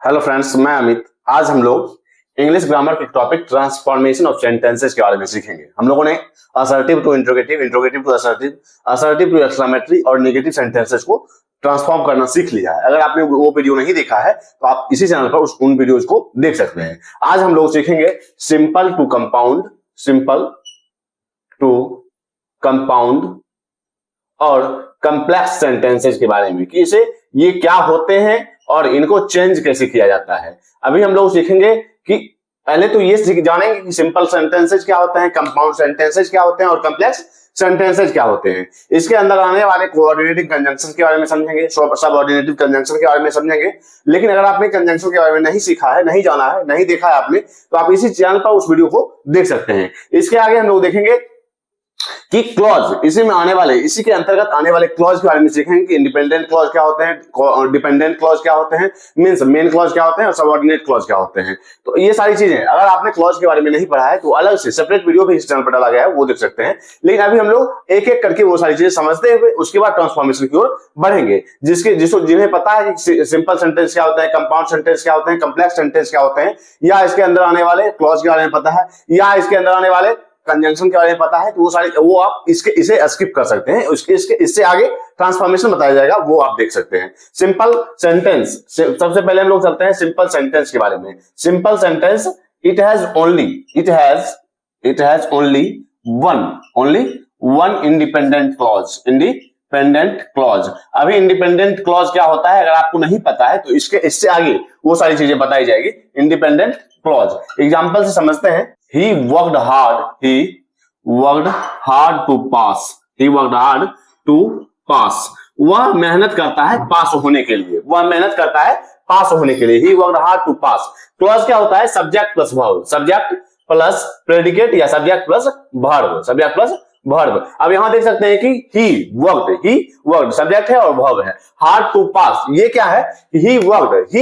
Hello friends, मैं अमित। आज हम लोग इंग्लिश ग्रामर के टॉपिक ट्रांसफॉर्मेशन ऑफ सेंटेंसेस के बारे में सीखेंगे। हम लोगों ने assertive to interrogative, interrogative to assertive, assertive to exclamatory और नेगेटिव सेंटेंसेस को ट्रांसफॉर्म करना सीख लिया है। अगर आपने वो वीडियो नहीं देखा है तो आप इसी चैनल पर उन वीडियोज को देख सकते हैं। आज हम लोग सीखेंगे simple to compound, simple to compound और कम्प्लेक्स सेंटेंसेस के बारे में कि इसे ये क्या होते हैं और इनको चेंज कैसे किया जाता है। अभी हम लोग सीखेंगे कि पहले तो ये जानेंगे कि सिंपल सेंटेंसेस क्या होते हैं, कंपाउंड सेंटेंसेस क्या होते हैं और कम्प्लेक्स सेंटेंसेस क्या होते हैं। इसके अंदर आने वाले कोऑर्डिनेटिव कंजंक्शन के बारे में समझेंगे, सबऑर्डिनेटिव कंजंक्शन के बारे में समझेंगे। लेकिन अगर आपने कंजंक्शन के बारे में नहीं सीखा है, नहीं जाना है, नहीं देखा है आपने, तो आप इसी चैनल पर उस वीडियो को देख सकते हैं। इसके आगे हम लोग देखेंगे कि क्लॉज, इसी में आने वाले, इसी के अंतर्गत आने वाले क्लॉज के बारे में सीखेंगे कि इंडिपेंडेंट क्लॉज क्या होते हैं, डिपेंडेंट क्लॉज क्या होते हैं, मींस मेन क्लॉज क्या होते हैं और सबऑर्डिनेट क्लॉज क्या होते हैं। तो ये सारी चीजें अगर आपने क्लॉज के बारे में नहीं पढ़ा है तो अलग से सेपरेट वीडियो भी इस चैनल पर डाला गया है, वो देख सकते हैं। लेकिन अभी हम लोग एक एक करके वो सारी चीजें समझते हुए उसके बाद ट्रांसफॉर्मेशन की ओर बढ़ेंगे। जिन्हें पता है कि सिंपल सेंटेंस क्या होता है, कंपाउंड सेंटेंस क्या होते हैं, कम्प्लेक्स सेंटेंस क्या होते हैं, या इसके अंदर आने वाले क्लॉज के बारे में पता है, या इसके अंदर आने वाले कंजंक्शन के बारे में पता है, तो वो आप इसे स्किप कर सकते हैं। इससे आगे ट्रांसफॉर्मेशन बताया जाएगा, वो आप देख सकते हैं। सिंपल सेंटेंस, सबसे पहले हम लोग चलते हैं सिंपल सेंटेंस के बारे में। Simple sentence, it has only one independent clause, independent clause. अभी इंडिपेंडेंट क्लॉज क्या होता है अगर आपको नहीं पता है तो इससे आगे वो सारी चीजें बताई जाएगी। इंडिपेंडेंट क्लॉज एग्जांपल से समझते हैं। He worked hard to pass. वह मेहनत करता है पास होने के लिए, He worked hard to pass. Clause क्या होता है? Subject plus verb, subject plus predicate या सब्जेक्ट प्लस वर्ब, अब यहां देख सकते हैं कि he worked सब्जेक्ट है और वर्ब है। hard to pass ये क्या है? he worked,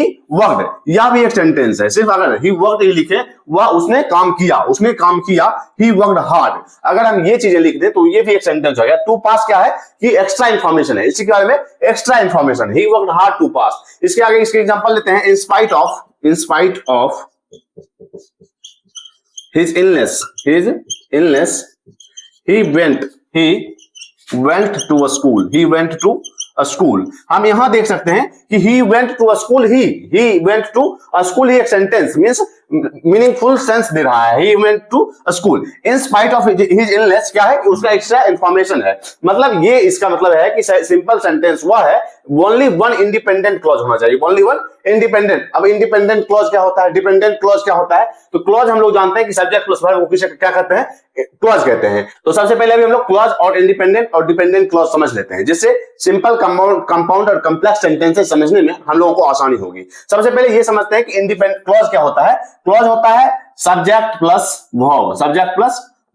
यह भी एक सेंटेंस है। सिर्फ अगर he worked ही लिखे, वह उसने काम किया, he worked hard। अगर हम ये चीजें लिख दें तो ये भी एक सेंटेंस हो गया। to pass क्या है कि एक्स्ट्रा इंफॉर्मेशन है, इसी के बारे में extra information, he worked hard to pass। इसके आगे इसके एग्जांपल लेते हैं। in spite of his illness he went to a school। हम यहां देख सकते हैं कि he went to a school, ही एक sentence means meaningful sense they रहा है। he went to a school in spite of his illness क्या है कि उसका एक्स्ट्रा इंफॉर्मेशन है। मतलब ये इसका मतलब है कि सिंपल सेंटेंस वह है, ओनली वन इंडिपेंडेंट क्लॉज होना चाहिए, ओनली वन इंडिपेंडेंट। अब इंडिपेंडेंट क्लॉज क्या होता है, डिपेंडेंट क्लॉज क्या होता है? तो क्लॉज हम लोग जानते हैं कि सब्जेक्ट प्लस वर्ब को क्या कहते हैं? क्लॉज कहते हैं। तो सबसे पहले अभी हम लोग क्लॉज और इंडिपेंडेंट और डिपेंडेंट क्लॉज समझ लेते हैं, जिससे सिंपल कंपाउंड और कम्प्लेक्स सेंटेंसेस समझने में हम लोगों को आसानी होगी। सबसे पहले ये समझते हैं कि इंडिपेंडेंट क्लॉज क्या होता है। क्लॉज होता है सब्जेक्ट प्लस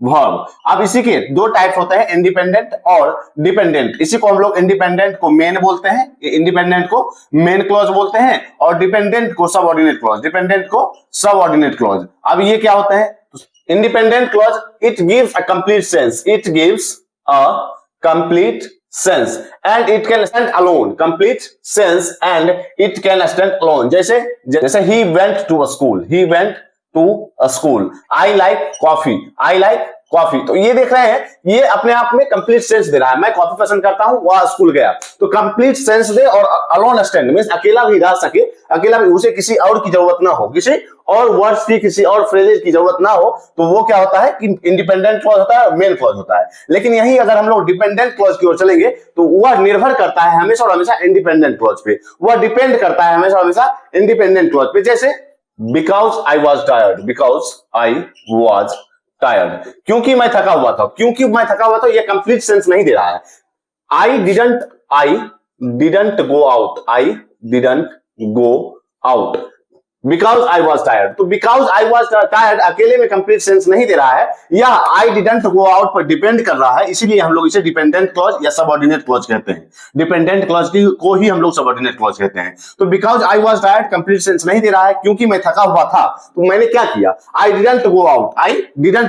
वर्ब। अब इसी के दो टाइप होते हैं, इंडिपेंडेंट और डिपेंडेंट। इसी को हम लोग इंडिपेंडेंट को मेन बोलते हैं, इंडिपेंडेंट को मेन क्लॉज बोलते हैं, और डिपेंडेंट को सबऑर्डिनेट क्लॉज। अब ये क्या होता है? Independent clause, it gives a complete sense and it can stand alone, complete sense and it can stand alone। जैसे he went to a school, I like coffee। तो ये देख रहे हैं, ये अपने आप में कंप्लीट सेंस दे रहा है। मैं कॉफी पसंद करता हूं, वह स्कूल गया, तो कंप्लीट सेंस दे। और अलोन स्टैंड मींस अकेला भी रह सके, अकेला भी, उसे किसी और की जरूरत ना हो, किसी और वर्ड्स की, किसी और फ्रेजेस की जरूरत ना हो, तो वो क्या होता है कि इंडिपेंडेंट क्लॉज होता है, मेन क्लॉज होता है। लेकिन यही अगर हम लोग डिपेंडेंट क्लॉज की ओर चलेंगे तो वह निर्भर करता है हमेशा और हमेशा इंडिपेंडेंट क्लॉज पे, वह डिपेंड करता है हमेशा और हमेशा इंडिपेंडेंट क्लॉज पे। जैसे बिकॉज आई वॉज टायर्ड, क्योंकि मैं थका हुआ था, ये कंप्लीट सेंस नहीं दे रहा है। I didn't go out because I was tired. तो बिकॉज आई वॉज टायर्ड अकेले में कंप्लीट सेंस नहीं दे रहा है, या आई डिडंट गो आउट पर डिपेंड कर रहा है, इसीलिए हम लोग इसे डिपेंडेंट क्लॉज या सबऑर्डिनेट क्लॉज कहते हैं। डिपेंडेंट क्लॉज को ही हम लोग सबऑर्डिनेट क्लॉज कहते हैं। तो because I was tired complete sense नहीं दे रहा है, क्योंकि मैं थका हुआ था, तो मैंने क्या किया? आई डिडंट गो आउट,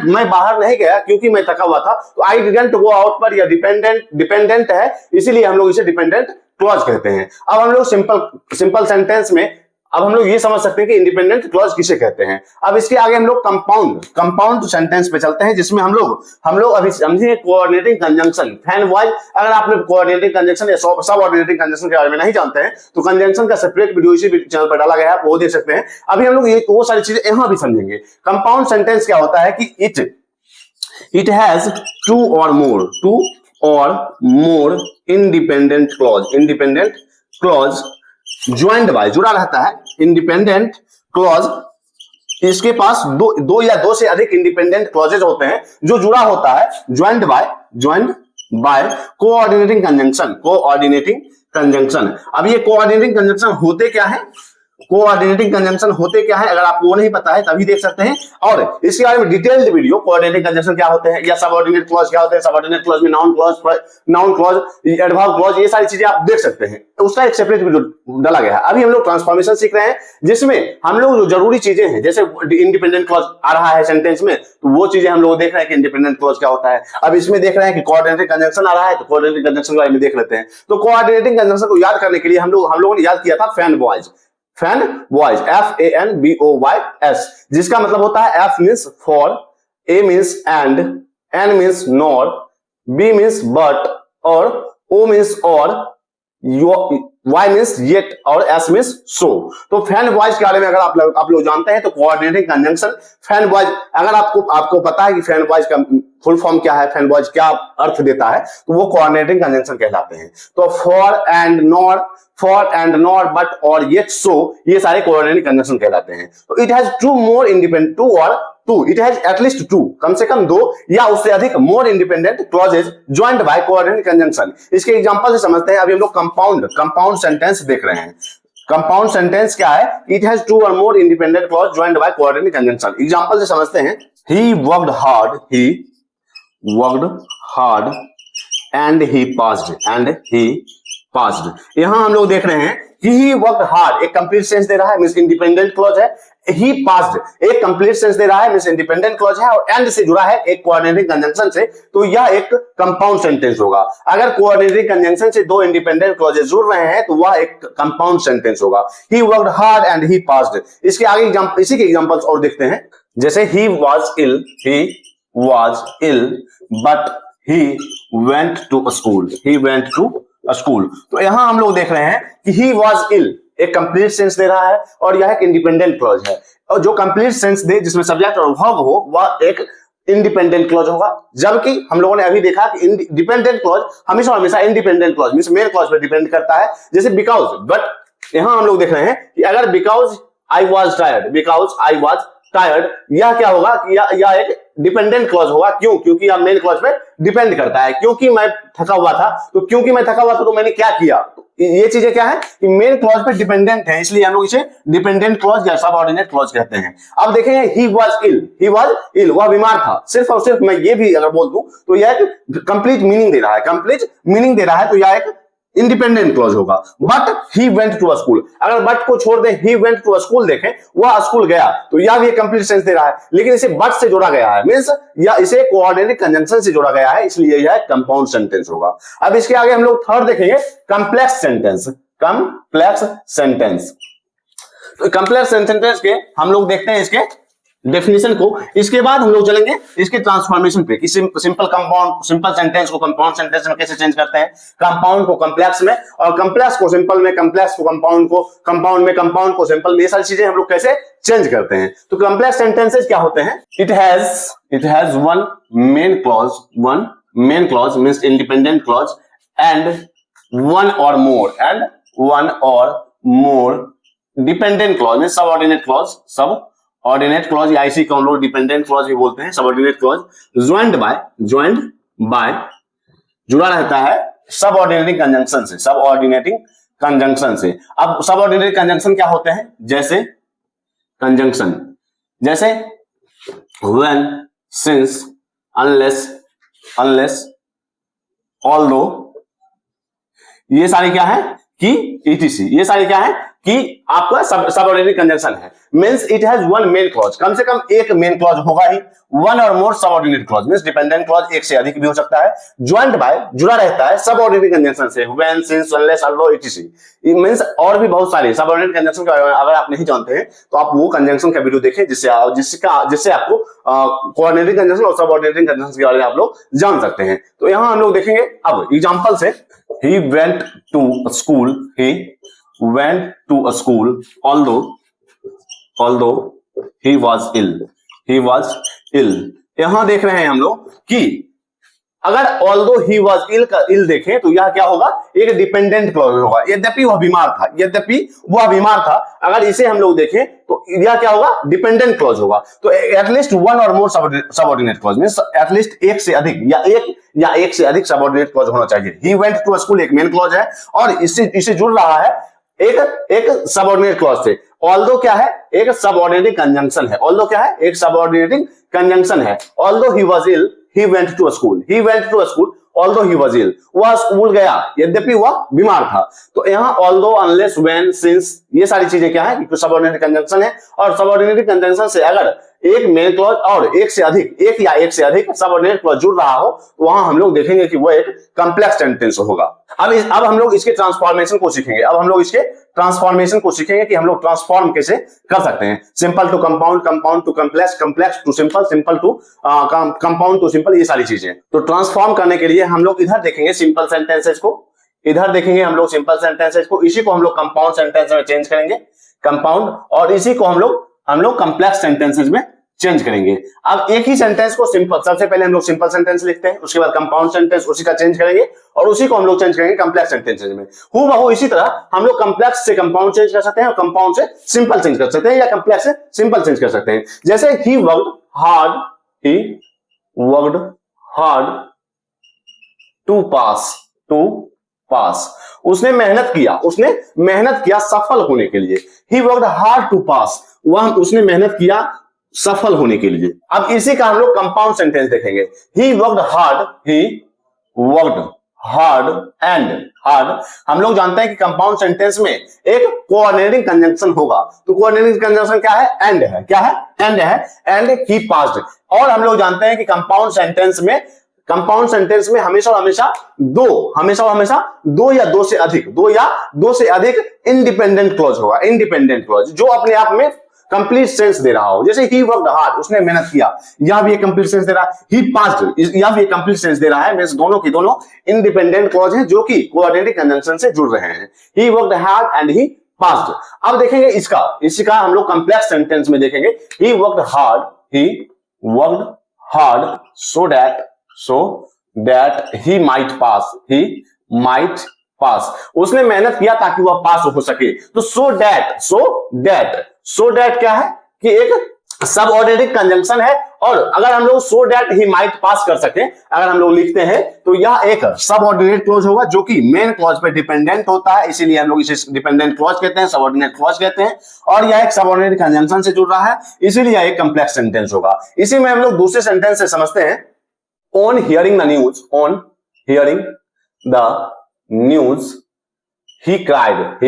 मैं बाहर नहीं गया क्योंकि मैं थका हुआ था, तो आई डिडंट गो आउट पर यह डिपेंडेंट है, इसीलिए हम लोग इसे डिपेंडेंट क्लॉज कहते हैं। अब हम लोग सिंपल सेंटेंस में अब हम लोग ये समझ सकते हैं कि इंडिपेंडेंट क्लॉज किसे कहते हैं। अब इसके आगे हम लोग कंपाउंड सेंटेंस पे चलते हैं, जिसमें हम लोग अभी समझेंगे कोऑर्डिनेटिंग कंजंक्शन। फैन वॉइस, अगर आपने कोऑर्डिनेटिंग कंजंक्शन या सब ऑर्डिनेटिंग कंजंक्शन के बारे में नहीं जानते हैं तो कंजंक्शन का सेपरेट वीडियो इसी चैनल पर डाला गया है, वो देख सकते हैं। अभी हम लोग ये वो सारी चीजें यहां भी समझेंगे। कंपाउंड सेंटेंस क्या होता है कि इट हैज टू और more independent clause joined bye, जुड़ा रहता है। इंडिपेंडेंट क्लॉज, इसके पास दो या दो से अधिक इंडिपेंडेंट क्लॉजेज होते हैं जो जुड़ा होता है ज्वाइंड बाय कोऑर्डिनेटिंग कंजंक्शन। अब ये कोऑर्डिनेटिंग कंजंक्शन होते क्या है, अगर आपको वो नहीं पता है तभी देख सकते हैं। और इसके बारे में डिटेल्ड वीडियो कोऑर्डिनेटिंग कंजंक्शन क्या होते हैं या सबऑर्डिनेट क्लॉज क्या होते हैं, सबऑर्डिनेट क्लॉज में नाउन क्लॉज, एडवर्ब क्लॉज, ये सारी चीजें आप देख सकते हैं, उसका एक सेपरेट वीडियो डाला गया है। अभी हम लोग ट्रांसफॉर्मेशन सीख रहे हैं, जिसमें हम लोग जो जरूरी चीजें हैं, जैसे इंडिपेंडेंट क्लॉज आ रहा है सेंटेंस में, तो वो चीजें हम लोग देख रहे हैं कि इंडिपेंडेंट क्लॉज क्या होता है। अब इसमें देख रहे हैं कि कोऑर्डिनेटिंग कंजंक्शन आ रहा है, तो कोऑर्डिनेटिंग कंजंक्शन के बारे में देख लेते हैं। तो कोऑर्डिनेटिंग कंजंक्शन को याद करने के लिए हम लोगों ने याद किया था फैन वॉइस, FANBOYS, जिसका मतलब होता है F means for, A means and, N means nor, B means but और O मीन्स और, Y मीन्स येट और S मीन्स सो। तो फैन वॉइस के बारे में अगर आप लोग जानते हैं तो कोऑर्डिनेटिंग कंजंक्शन फैन वॉइस, अगर आपको पता है कि फैन वॉइस का फुल फॉर्म क्या है, फैन वॉइस क्या अर्थ देता है, तो वो कोऑर्डिनेटिंग कंजंक्शन कहलाते हैं। तो for and nor, but or yet, so, ये सारे कोऑर्डिनेटिंग कंजंक्शन कहलाते हैं। तो it has it has at least two, कम से कम दो या उससे अधिक more independent clauses joined by coordinating conjunction. इसके एग्जांपल से समझते हैं। अभी हम लोग कंपाउंड सेंटेंस देख रहे हैं। कंपाउंड सेंटेंस क्या है, इट हैज टू और more independent clause joined by coordinating conjunction. Example से समझते हैं। ही worked hard and he passed. यहां हम लोग देख रहे हैं कि ही वर्कड हार्ड एक कंप्लीट सेंस दे रहा है, मींस इंडिपेंडेंट क्लॉज है। ही पास्ड एक कंप्लीट सेंस दे रहा है, मींस इंडिपेंडेंट क्लॉज है, और एंड से जुड़ा है एक कोऑर्डिनेटिंग कंजंक्शन से, तो यह एक कंपाउंड सेंटेंस होगा। अगर कोऑर्डिनेटिंग कंजंक्शन से दो इंडिपेंडेंट क्लॉजेस जुड़ रहे हैं तो वह एक कंपाउंड सेंटेंस होगा। He worked hard and he passed. इसके आगे इसी के एग्जांपल्स और देखते हैं। जैसे he was ill but he went to school. तो यहां हम लोग देख रहे हैं कि ही वाज इल एक कंप्लीट सेंस दे रहा है और यह एक इंडिपेंडेंट क्लॉज है। और जो कंप्लीट सेंस दे, जिसमें सब्जेक्ट और वर्ब हो, वह एक इंडिपेंडेंट क्लॉज होगा। जबकि हम लोगों ने अभी देखा कि डिपेंडेंट क्लॉज हमेशा independent clause means main clause पर डिपेंड करता है, जैसे बिकॉज। बट यहां हम लोग देख रहे हैं कि अगर बिकॉज आई वाज टायर्ड, यह क्या होगा कि यह एक डिपेंडेंट क्लॉज होगा। क्यों? क्योंकि यह मेन क्लॉज पे डिपेंड करता है। क्योंकि मैं थका हुआ था तो मैंने क्या किया। ये चीजें क्या है कि मेन क्लॉज पे डिपेंडेंट है, इसलिए हम लोग इसे डिपेंडेंट क्लॉज या सबऑर्डिनेट क्लॉज कहते हैं। अब देखेंगे ही वाज इल, वह बीमार था। सिर्फ और सिर्फ मैं ये भी अगर बोल दूं तो यह एक कंप्लीट मीनिंग दे रहा है, तो यह एक इंडिपेंडेंट क्लॉज होगा। But he went to school, अगर बट को छोड़ दें, ही वेंट टू स्कूल देखें, वह स्कूल गया, तो यह भी कंप्लीट सेंस दे रहा है, लेकिन इसे बट से जोड़ा गया है, मींस या इसे कोऑर्डिनेटिंग कंजंक्शन से जोड़ा गया है, इसलिए यह कंपाउंड सेंटेंस होगा। अब इसके आगे हम लोग थर्ड देखेंगे, कंप्लेक्स सेंटेंस। तो कंप्लेक्स सेंटेंस के हम लोग देखते हैं इसके डेफिनेशन को। इसके बाद हम लोग चलेंगे इसके ट्रांसफॉर्मेशन पे कि सिंपल सेंटेंस को कंपाउंड सेंटेंस में कैसे चेंज करते हैं, कंपाउंड को कॉम्प्लेक्स में और कॉम्प्लेक्स को सिंपल में, कॉम्प्लेक्स को कंपाउंड में, कंपाउंड को सिंपल में, ये सारी चीजें हम लोग कैसे चेंज करते हैं। तो कॉम्प्लेक्स सेंटेंसेस क्या होते हैं, it has one main clause means independent clause and one or more dependent clause means subordinate clause या इसी को हम लोग डिपेंडेंट क्लॉज भी बोलते हैं। सबऑर्डिनेट क्लॉज ज्वाइंड बाय जुड़ा रहता है सबऑर्डिनेटिंग कंजंक्शन से। अब सबऑर्डिनेट कंजंक्शन क्या होते हैं, जैसे व्हेन, सिंस, अनलेस, ऑल्दो, ये सारे क्या है कि ETC, ये सारे क्या है कि आपका सबऑर्डिनेट कंजंक्शन है, means it has one main clause, कम से कम एक मेन क्लॉज होगा ही, one or more subordinate clause means dependent clause एक से अधिक भी हो सकता है, ज्वाइंट बाय जुड़ा रहता है सबऑर्डिनेट कंजंक्शन से, when since unless although it means और भी बहुत सारे सबऑर्डिनेट कंजंक्शन के अगर आप नहीं जानते हैं तो आप वो कंजंक्शन का वीडियो देखें जिससे आपको कोऑर्डिनेटिंग कंजंक्शन और सबऑर्डिनेटिंग कंजंक्शन के बारे में आप लोग जान सकते हैं। तो यहां हम लोग देखेंगे अब एग्जांपल से, he went to a school, he went to a school although he was ill। यहां देख रहे हैं हम लोग कि अगर although he was ill देखें तो यह क्या होगा, एक डिपेंडेंट क्लॉज होगा, यद्यपि वह बीमार था, अगर इसे हम लोग देखें तो यह क्या होगा, डिपेंडेंट क्लॉज होगा। तो at least one or more subordinate clause means at least एक से अधिक या एक से अधिक सबऑर्डिनेट क्लॉज होना चाहिए। he went to a school एक मेन क्लॉज है और इससे जुड़ रहा है एक सबऑर्डिनेट क्लॉज से। ऑल्दो क्या है, एक सबऑर्डिनेटिंग कंजंक्शन है, ऑल्दो क्या है, एक सबऑर्डिनेटिंग कंजंक्शन है। Although he was ill he went to a school although he was ill, वह स्कूल गया यद्यपि वह बीमार था। तो यहाँ although, unless, when, since ये सारी चीजें क्या है, सबऑर्डिनेट कंजंक्शन है और सबऑर्डिनेट कंजंक्शन से अगर एक मेन क्लॉज और एक या एक से अधिक सबऑर्डिनेट क्लॉज जुड़ रहा हो तो वहां हम लोग देखेंगे कि वो एक कॉम्प्लेक्स सेंटेंस होगा। अब हम लोग इसके ट्रांसफॉर्मेशन को सीखेंगे कि हम लोग ट्रांसफॉर्म कैसे कर सकते हैं, simple to compound, compound to complex, complex to simple, simple to compound to simple, ये सारी चीजें। तो ट्रांसफॉर्म करने के लिए हम लोग इधर देखेंगे सिंपल सेंटेंसेस को, इसी को हम लोग कंपाउंड सेंटेंस में चेंज करेंगे, कंपाउंड, और इसी को हम लोग कॉम्प्लेक्स सेंटेंसेस में चेंज करेंगे। अब एक ही सेंटेंस को सिंपल, सबसे पहले हम लोग सिंपल सेंटेंस लिखते हैं, उसके बाद कंपाउंड सेंटेंस उसी का चेंज करेंगे और उसी को हम लोग चेंज करेंगे कॉम्प्लेक्स सेंटेंसेस में। हूबहू इसी तरह हम लोग कॉम्प्लेक्स से कंपाउंड चेंज कर सकते हैं और कंपाउंड से सिंपल चेंज कर सकते हैं या कॉम्प्लेक्स से सिंपल चेंज कर सकते हैं। जैसे ही वर्कड हार्ड टू पास, उसने मेहनत किया सफल होने के लिए। ही वर्कड हार्ड टू पास, उसने मेहनत किया सफल होने के लिए। अब इसी का हम लोग कंपाउंड सेंटेंस देखेंगे, ही वर्कड हार्ड एंड हार्ड। हम लोग जानते हैं कि कंपाउंड सेंटेंस में एक कोऑर्डिनेटिंग कंजंक्शन होगा, तो कोऑर्डिनेटिंग कंजंक्शन क्या है, एंड है, एंड ही पास्ड। और हम लोग जानते हैं कि कंपाउंड सेंटेंस में हमेशा दो या दो से अधिक इंडिपेंडेंट क्लॉज होगा, जो अपने आप में कंप्लीट सेंस दे रहा हो। जैसे ही वर्कड हार्ड, उसने मेहनत किया, यह भी एक कंप्लीट सेंस दे रहा है, ही पास्ड, यह भी एक कंप्लीट सेंस दे रहा है, मींस दोनों की दोनों इंडिपेंडेंट क्लॉज हैं जो कि कोऑर्डिनेटिंग कंजंक्शन से जुड़ रहे हैं। ही worked hard and he passed. अब देखेंगे इसका हम लोग कॉम्प्लेक्स सेंटेंस में देखेंगे, ही worked hard so that he might pass, उसने मेहनत किया ताकि वह पास हो सके। तो so that क्या है कि एक सबऑर्डिनेट कंजंक्शन है, और अगर हम लोग so that he might pass कर सके, अगर हम लोग लिखते हैं तो यह एक सबऑर्डिनेट क्लॉज होगा जो कि मेन क्लॉज पे डिपेंडेंट होता है, इसीलिए हम लोग इसे डिपेंडेंट क्लॉज कहते हैं, सबऑर्डिनेट क्लॉज कहते हैं, और यह एक सबऑर्डिनेट कंजंक्शन से जुड़ रहा है, इसीलिए यह एक कॉम्प्लेक्स सेंटेंस होगा। इसी में हम लोग दूसरे सेंटेंस से समझते हैं, on hearing the news he cried।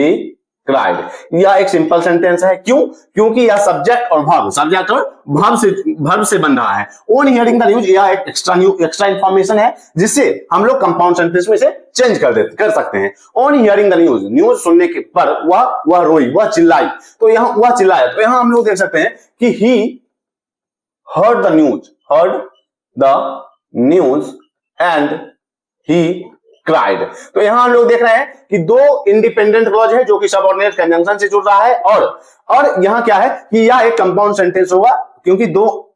यह एक सिंपल सेंटेंस है, क्योंकि यह सब्जेक्ट और वर्ब से बन रहा है। on hearing the news, यह एक एक्स्ट्रा इंफॉर्मेशन है जिससे हम लोग कंपाउंड सेंटेंस में से चेंज कर सकते हैं। on hearing the न्यूज सुनने के पर वह रोई, वह चिल्लाई, तो यहाँ हम लोग देख सकते हैं कि he heard the news and he cried। तो यहां हम लोग देख रहे हैं कि दो इंडिपेंडेंट क्लॉज है जो कि सबऑर्डिनेट कंजंक्शन से जुड़ रहा है, और यहां क्या है कि यह एक कंपाउंड सेंटेंस होगा क्योंकि दो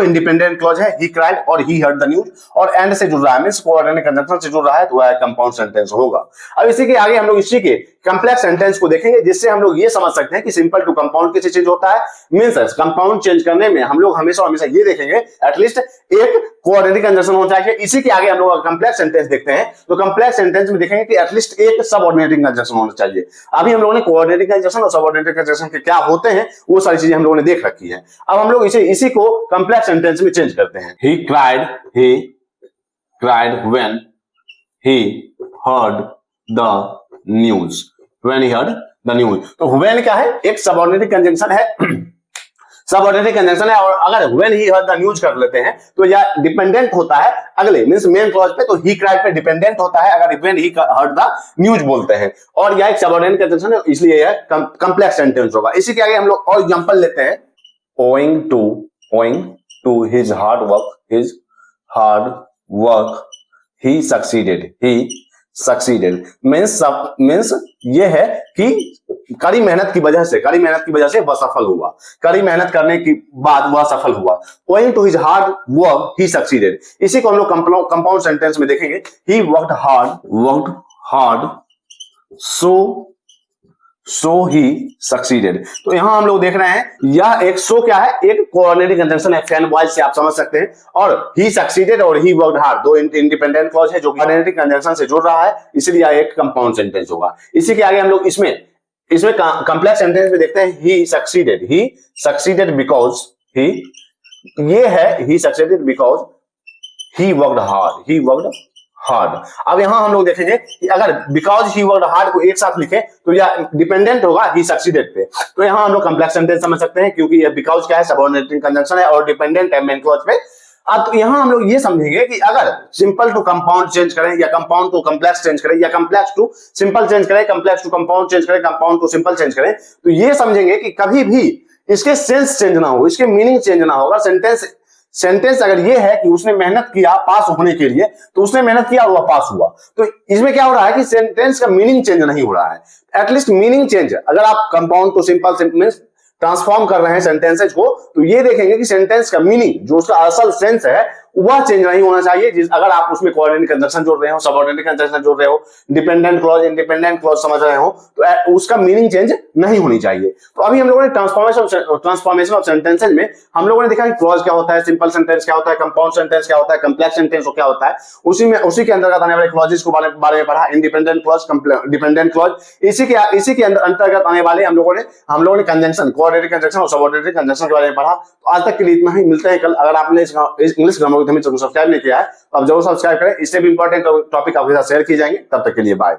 इंडिपेंडेंट क्लॉज है, ही क्राइड और ही हर्ड द न्यूज, और एंड से जुड़ रहा है, मींस कोऑर्डिनेट कंजंक्शन से जुड़ रहा है, तो वह कंपाउंड सेंटेंस होगा। अब इसी के आगे हम लोग इसी के कॉम्प्लेक्स सेंटेंस को देखेंगे, जिससे हम लोग ये समझ सकते हैं कि सिंपल टू कंपाउंड कैसे चेंज होता है। मींस कंपाउंड चेंज करने में हम लोग हमेशा ये देखेंगे एटलीस्ट एक कोऑर्डिनेटिंग कंजंक्शन होना चाहिए। इसी के आगे हम लोग कॉम्प्लेक्स सेंटेंस देखते हैं, तो कॉम्प्लेक्स सेंटेंस में देखेंगे कि एटलीस्ट एक सबऑर्डिनेटिंग कंजंक्शन होना चाहिए। अभी हम लोगों ने कोऑर्डिनेटिंग कंजंक्शन और सबऑर्डिनेटिंग कंजंक्शन के क्या होते हैं वो सारी चीजें हम लोगों ने देख रखी है। अब हम लोग इसी को कॉम्प्लेक्स सेंटेंस में चेंज करते हैं। He cried when he heard the news। The news. तो व्हेन क्या है, एक सबऑर्डिनेट कंजंक्शन है, सबऑर्डिनेट कंजंक्शन है, और अगर when he heard the news कर लेते हैं तो यह डिपेंडेंट होता है अगले मींस मेन क्लॉज पे, तो ही क्राइड पे डिपेंडेंट होता है अगर when he heard the news बोलते हैं, और यह एक सबऑर्डिनेट कंजंक्शन है, इसलिए यह कंप्लेक्स सेंटेंस होगा। इसी के आगे हम लोग और एग्जांपल लेते हैं, owing to his hard work he succeeded means ये है कि कड़ी मेहनत की वजह से वह सफल हुआ, कड़ी मेहनत करने के बाद वह सफल हुआ। owing to his hard work he succeeded, इसी को हम लोग कंपाउंड सेंटेंस में देखेंगे, he worked hard so he succeeded। तो यहां हम लोग देख रहे हैं यह एक सो क्या है, एक कोऑर्डिनेटिंग कंजंक्शन है, फैन वॉइस से आप समझ सकते हैं, और he succeeded और he worked hard दो इंडिपेंडेंट क्लॉज है जो कोऑर्डिनेटिंग कंजंक्शन से जुड़ रहा है, इसलिए यह एक कंपाउंड सेंटेंस होगा। इसी के आगे हम लोग इसमें कंप्लेक्स सेंटेंस में देखते हैं, he succeeded because he worked hard। अब यहां हम लोग देखेंगे कि अगर बिकॉज ही वर्कड हार्ड को एक साथ लिखे तो यह डिपेंडेंट होगा ही सक्सीडेड पे, तो यहां हम लोग कंप्लेक्स सेंटेंस समझ सकते हैं, क्योंकि यह बिकॉज क्या है, सबऑर्डिनेटिंग कंजंक्शन है और डिपेंडेंट है मेन क्लॉज पे। अब तो यहां हम लोग ये समझेंगे कि अगर सिंपल टू कंपाउंड चेंज करें, या कंपाउंड टू कॉम्प्लेक्स चेंज करें, या कॉम्प्लेक्स टू सिंपल चेंज करें, कॉम्प्लेक्स टू कंपाउंड चेंज करें, कंपाउंड टू सिंपल चेंज करें, तो ये समझेंगे कि कभी भी इसके सेंस चेंज ना हो, इसके मीनिंग चेंज ना होगा। सेंटेंस अगर ये है कि उसने मेहनत किया पास होने के लिए, तो उसने मेहनत किया और वह पास हुआ, तो इसमें क्या हो रहा है कि सेंटेंस का मीनिंग चेंज नहीं हो रहा है, एटलीस्ट मीनिंग चेंज। अगर आप compound to simple means transform कर रहे हैं सेंटेंसेज को, तो ये देखेंगे कि सेंटेंस का मीनिंग जो उसका असल सेंस है वह चेंज नहीं होना चाहिए। अगर आप उसमें कोऑर्डिनेट कंजंक्शन जोड़ रहे हो, सबऑर्डिनेट कंजंक्शन जोड़ रहे हो, डिपेंडेंट क्लॉज इंडिपेंडेंट क्लॉज समझ रहे हो, तो उसका मीनिंग चेंज नहीं होनी चाहिए। तो अभी हम लोगों ने ट्रांसफॉर्मेशन ऑफ सेंटेंसेज में हम लोगों ने देखा कि क्लॉज क्या होता है, सिंपल सेंटेंस क्या होता है, कंपाउंड सेंटेंस क्या होता है, कॉम्प्लेक्स सेंटेंस क्या होता है, उसी के अंतर्गत आने वाले क्लॉजेस को बारे में पढ़ा, इंडिपेंडेंट क्लॉज, डिपेंडेंट क्लॉज। इसी के अंतर्गत आने वाले हम लोगों ने कंजंक्शन, कोऑर्डिनेट कंजंक्शन और सबऑर्डिनेट कंजंक्शन के बारे में पढ़ा। तो आज तक के लिए इतना ही, मिलते हैं कल। अगर आपने इंग्लिश ग्रामर को सब्सक्राइब नहीं किया है तो आप जरूर सब्सक्राइब करें, इससे भी इंपॉर्टेंट टॉपिक आपके साथ शेयर किए जाएंगे। तब तक के लिए बाय।